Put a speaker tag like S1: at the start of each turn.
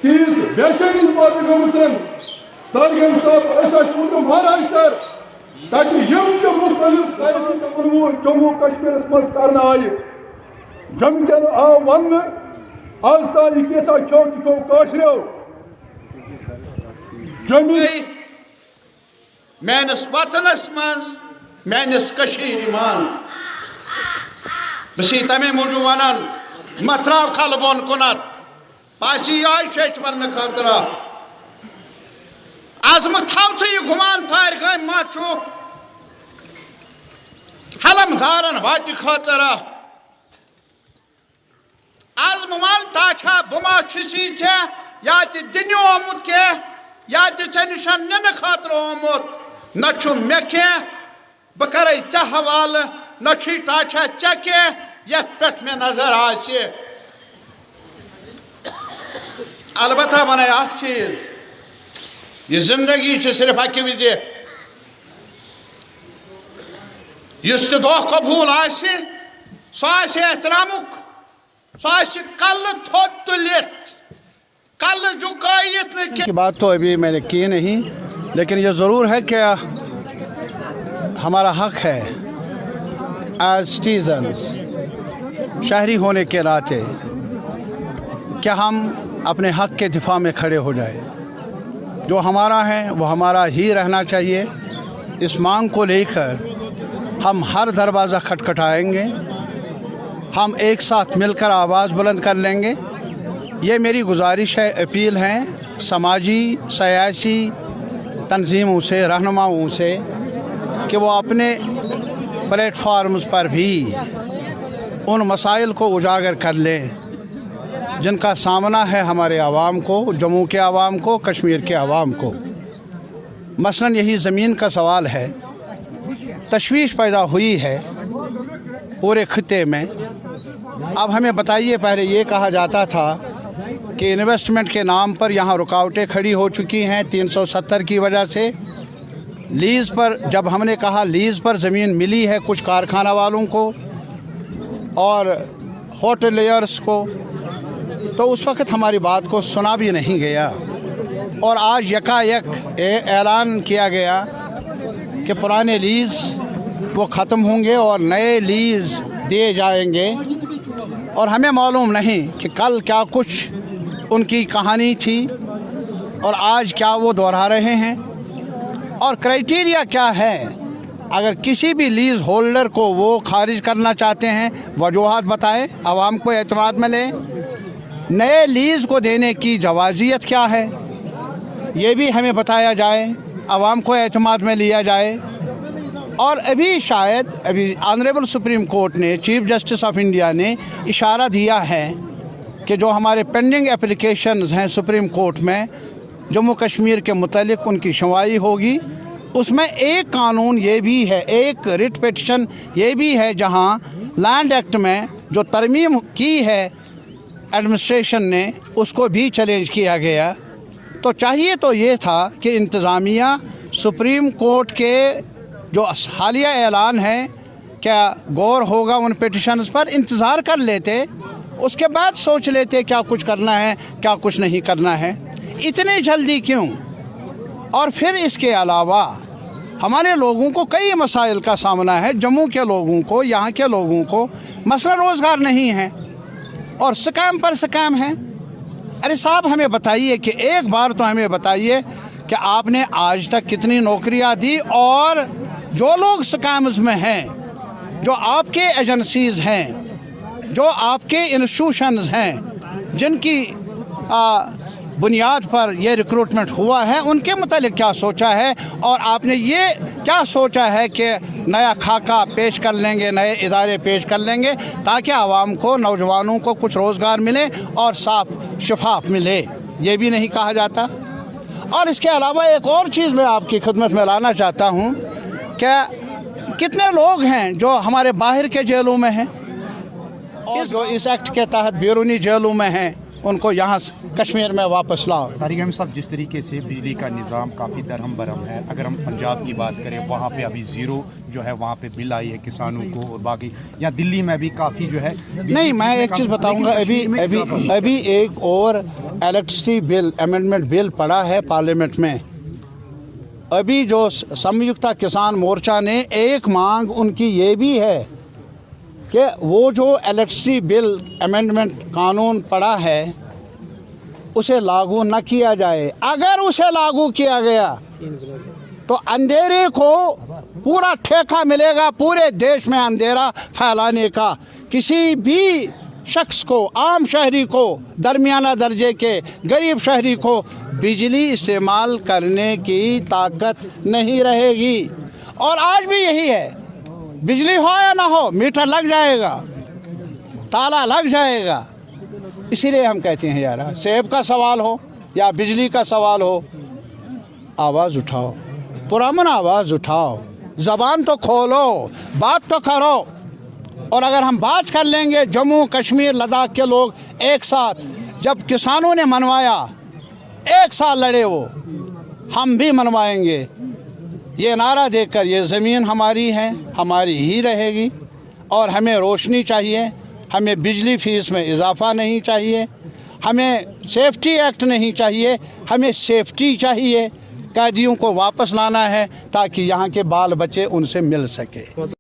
S1: तीस बेचैनी पात्र गमसन तारगम साहब महाराष्ट्र ताकि मुख्तलिफ जम्मू कश्मीर मज कर आये जमकन आव वन आज ताल कैसा खो खो काशरो
S2: मैनस वतनस मज मैनस कशीर मन बसी तमे मूजूब वनान मत्राव खल बोन कुनत पासी आय वन खतर आज मह यह गुमान थार गम मा हलम गारन वाट खतर आज वन टाछा बुमा छी या दिन आमुत के या चे निशान nin खतर आमुत न मे कह बह कर ऐ हवाल न टाछा चे कह यथ पे मे नजर आसे अलबत्ता वन चीज यह जिंदगी सिर्फ अकि विज इस दह कबूल सह एहतरामुक सह कल थोत तुलित कल झुकायित
S3: की बात तो अभी मैंने की नहीं, लेकिन ये ज़रूर है कि हमारा हक है एज सिटीजन्स शहरी होने के नाते क्या हम अपने हक के दिफा में खड़े हो जाए। जो हमारा है वो हमारा ही रहना चाहिए। इस मांग को लेकर हम हर दरवाज़ा खटखटाएंगे, हम एक साथ मिलकर आवाज़ बुलंद कर लेंगे। ये मेरी गुजारिश है, अपील है समाजी सियासी तंजीमों से, रहनुमाओं से कि वो अपने प्लेटफार्म्स पर भी उन मसाइल को उजागर कर लें जिनका सामना है हमारे आवाम को, जम्मू के आवाम को, कश्मीर के आवाम को। मसलन यही ज़मीन का सवाल है, तशवीश पैदा हुई है पूरे खित्ते में। अब हमें बताइए, पहले ये कहा जाता था कि इन्वेस्टमेंट के नाम पर यहाँ रुकावटें खड़ी हो चुकी हैं 370 की वजह से। लीज़ पर जब हमने कहा लीज़ पर ज़मीन मिली है कुछ कारखाना वालों को और होटलियर्स को, तो उस वक़्त हमारी बात को सुना भी नहीं गया। और आज यकायक ऐलान किया गया कि पुराने लीज़ वो ख़त्म होंगे और नए लीज़ दिए जाएंगे। और हमें मालूम नहीं कि कल क्या कुछ उनकी कहानी थी और आज क्या वो दोहरा रहे हैं और क्राइटेरिया क्या है। अगर किसी भी लीज़ होल्डर को वो खारिज करना चाहते हैं, वजूहात बताएं, आवाम को एतमाद में लें। नए लीज़ को देने की जवाज़ियत क्या है ये भी हमें बताया जाए, आवाम को एतमाद में लिया जाए। और अभी ऑनरेबल सुप्रीम कोर्ट ने, चीफ जस्टिस ऑफ इंडिया ने इशारा दिया है कि जो हमारे पेंडिंग एप्लीकेशंस हैं सुप्रीम कोर्ट में जम्मू कश्मीर के मुतालिक उनकी सुनवाई होगी। उसमें एक कानून ये भी है, एक रिट पिटिशन ये भी है जहां लैंड एक्ट में जो तरमीम की है एडमिनिस्ट्रेशन ने, उसको भी चैलेंज किया गया। तो चाहिए तो ये था कि इंतज़ामिया सुप्रीम कोर्ट के जो हालिया ऐलान है क्या गौर होगा उन पिटिशन्स पर, इंतज़ार कर लेते, उसके बाद सोच लेते क्या कुछ करना है क्या कुछ नहीं करना है। इतनी जल्दी क्यों? और फिर इसके अलावा हमारे लोगों को कई मसाइल का सामना है, जम्मू के लोगों को, यहाँ के लोगों को मसला रोज़गार नहीं है और स्कैम पर स्कैम है। अरे साहब हमें बताइए कि एक बार तो हमें बताइए कि आपने आज तक कितनी नौकरियां दी और जो लोग स्कैम्स में हैं, जो आपके एजेंसीज़ हैं, जो आपके इंस्टीट्यूशंस हैं जिनकी बुनियाद पर यह रिक्रूटमेंट हुआ है, उनके मुतालिक क्या सोचा है और आपने ये क्या सोचा है कि नया खाका पेश कर लेंगे, नए इदारे पेश कर लेंगे ताकि आवाम को, नौजवानों को कुछ रोज़गार मिले और साफ शफाफ मिले। ये भी नहीं कहा जाता। और इसके अलावा एक और चीज़ मैं आपकी खिदमत में लाना चाहता हूँ, क्या कितने लोग हैं जो हमारे बाहर के जेलों में हैं और जो इस एक्ट के तहत बैरूनी जेलों में हैं, उनको यहाँ कश्मीर में वापस लाओ।
S4: तारिक अहमद साहब, जिस तरीके से बिजली का निज़ाम काफ़ी दरहम बरहम है, अगर हम पंजाब की बात करें वहाँ पे अभी ज़ीरो जो है वहाँ पे बिल आई है किसानों को, और बाकी यहाँ दिल्ली में भी काफ़ी जो है
S3: नहीं, मैं एक चीज़ बताऊंगा, अभी एक और इलेक्ट्रिसिटी बिल अमेंडमेंट बिल पड़ा है पार्लियामेंट में। अभी जो संयुक्त किसान मोर्चा ने एक मांग उनकी ये भी है कि वो जो इलेक्ट्रिसिटी बिल अमेंडमेंट कानून पड़ा है उसे लागू न किया जाए। अगर उसे लागू किया गया तो अंधेरे को पूरा ठेका मिलेगा, पूरे देश में अंधेरा फैलाने का। किसी भी शख्स को, आम शहरी को, दरमियाना दर्जे के गरीब शहरी को बिजली इस्तेमाल करने की ताकत नहीं रहेगी। और आज भी यही है, बिजली हो या ना हो मीटर लग जाएगा, ताला लग जाएगा। इसीलिए हम कहते हैं यार, सेब का सवाल हो या बिजली का सवाल हो, आवाज़ उठाओ, पुरअमन आवाज़ उठाओ, ज़बान तो खोलो, बात तो करो। और अगर हम बात कर लेंगे, जम्मू कश्मीर लद्दाख के लोग एक साथ, जब किसानों ने मनवाया, एक साल लड़े वो, हम भी मनवाएंगे ये नारा देकर, ये ज़मीन हमारी है, हमारी ही रहेगी और हमें रोशनी चाहिए, हमें बिजली फ़ीस में इजाफ़ा नहीं चाहिए, हमें सेफ्टी एक्ट नहीं चाहिए, हमें सेफ्टी चाहिए। कैदियों को वापस लाना है ताकि यहाँ के बाल बच्चे उनसे मिल सके।